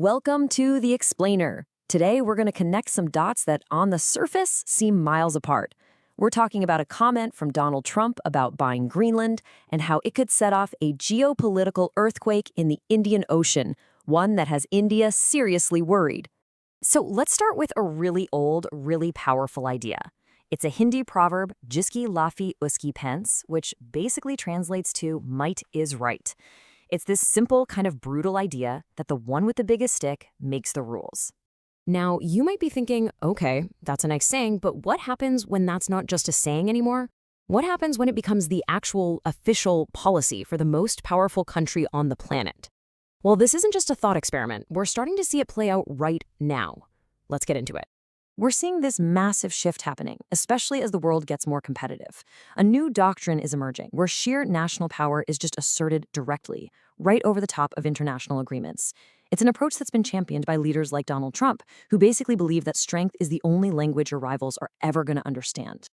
Welcome to The Explainer. Today, we're going to connect some dots that, on the surface, seem miles apart. We're talking about a comment from Donald Trump about buying Greenland and how it could set off a geopolitical earthquake in the Indian Ocean, one that has India seriously worried. So let's start with a really old, really powerful idea. It's a Hindi proverb, jiski lafi uski pants, which basically translates to might is right. It's this simple, kind of brutal idea that the one with the biggest stick makes the rules. Now, you might be thinking, okay, that's a nice saying, but what happens when that's not just a saying anymore? What happens when it becomes the actual official policy for the most powerful country on the planet? Well, this isn't just a thought experiment. We're starting to see it play out right now. Let's get into it. We're seeing this massive shift happening, especially as the world gets more competitive. A new doctrine is emerging, where sheer national power is just asserted directly, right over the top of international agreements. It's an approach that's been championed by leaders like Donald Trump, who basically believe that strength is the only language your rivals are ever going to understand.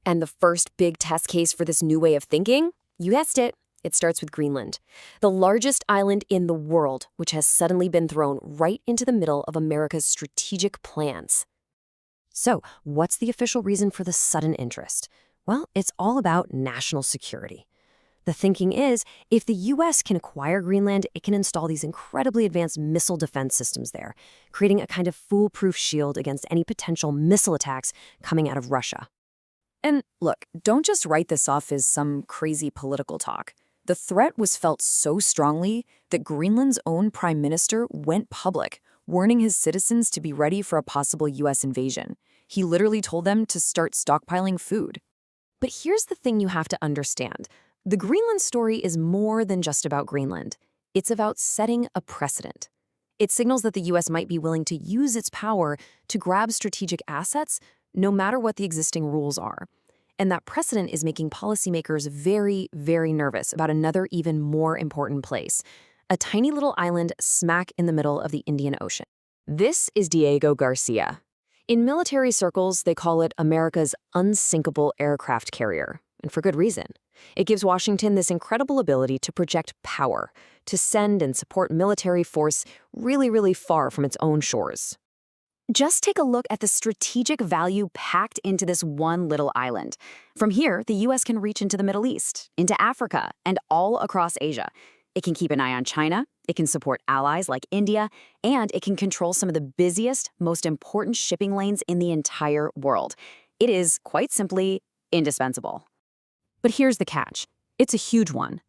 And the first big test case for this new way of thinking? You guessed it. It starts with Greenland, the largest island in the world, which has suddenly been thrown right into the middle of America's strategic plans. So, what's the official reason for the sudden interest? Well, it's all about national security. The thinking is, if the U.S. can acquire Greenland, it can install these incredibly advanced missile defense systems there, creating a kind of foolproof shield against any potential missile attacks coming out of Russia. And look, don't just write this off as some crazy political talk. The threat was felt so strongly that Greenland's own prime minister went public, warning his citizens to be ready for a possible U.S. invasion. He literally told them to start stockpiling food. But here's the thing you have to understand. The Greenland story is more than just about Greenland. It's about setting a precedent. It signals that the U.S. might be willing to use its power to grab strategic assets, no matter what the existing rules are. And that precedent is making policymakers very, very nervous about another even more important place, a tiny little island smack in the middle of the Indian Ocean. This is Diego Garcia. In military circles, they call it America's unsinkable aircraft carrier, and for good reason. It gives Washington this incredible ability to project power, to send and support military force really, really far from its own shores. Just take a look at the strategic value packed into this one little island. From here, the U.S. can reach into the Middle East, into Africa, and all across Asia. It can keep an eye on China, it can support allies like India, and it can control some of the busiest, most important shipping lanes in the entire world. It is, quite simply, indispensable. But here's the catch. It's a huge one.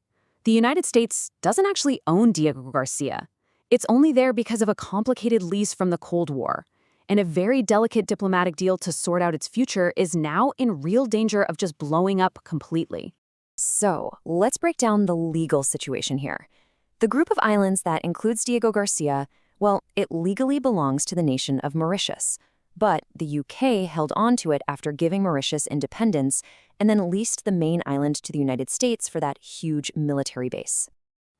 The United States doesn't actually own Diego Garcia. It's only there because of a complicated lease from the Cold War. And a very delicate diplomatic deal to sort out its future is now in real danger of just blowing up completely. So, let's break down the legal situation here. The group of islands that includes Diego Garcia, well, it legally belongs to the nation of Mauritius. But the UK held on to it after giving Mauritius independence and then leased the main island to the United States for that huge military base.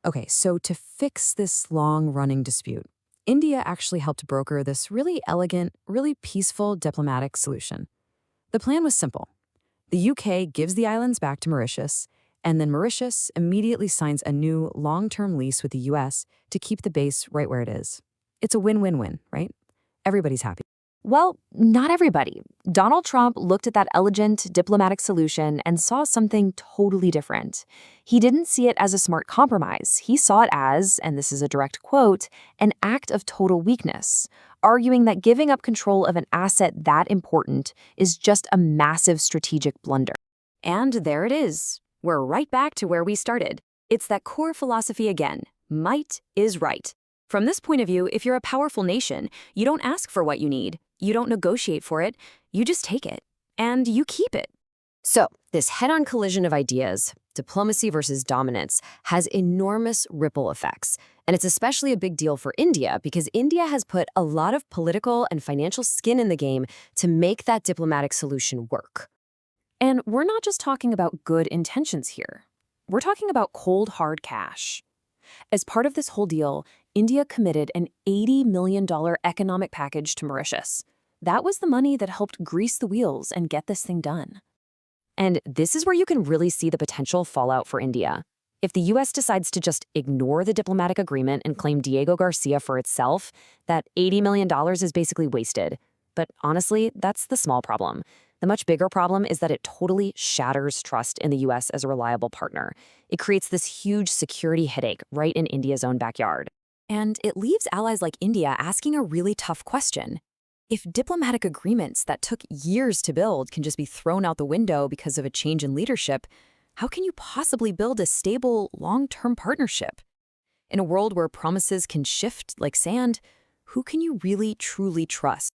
Okay, so to fix this long-running dispute, India actually helped broker this really elegant, really peaceful diplomatic solution. The plan was simple. The UK gives the islands back to Mauritius, and then Mauritius immediately signs a new long-term lease with the US to keep the base right where it is. It's a win-win-win, right? Everybody's happy. Well, not everybody. Donald Trump looked at that elegant diplomatic solution and saw something totally different. He didn't see it as a smart compromise. He saw it as, and this is a direct quote, an act of total weakness, arguing that giving up control of an asset that important is just a massive strategic blunder. And there it is. We're right back to where we started. It's that core philosophy again. Might is right. From this point of view, if you're a powerful nation, you don't ask for what you need. You don't negotiate for it. You just take it. And you keep it. So, this head-on collision of ideas, diplomacy versus dominance, has enormous ripple effects. And it's especially a big deal for India because India has put a lot of political and financial skin in the game to make that diplomatic solution work. And we're not just talking about good intentions here. We're talking about cold, hard cash. As part of this whole deal, India committed an $80 million economic package to Mauritius. That was the money that helped grease the wheels and get this thing done. And this is where you can really see the potential fallout for India. If the U.S. decides to just ignore the diplomatic agreement and claim Diego Garcia for itself, that $80 million is basically wasted. But honestly, that's the small problem. The much bigger problem is that it totally shatters trust in the U.S. as a reliable partner. It creates this huge security headache right in India's own backyard. And it leaves allies like India asking a really tough question. If diplomatic agreements that took years to build can just be thrown out the window because of a change in leadership, how can you possibly build a stable, long-term partnership? In a world where promises can shift like sand, who can you really, truly trust?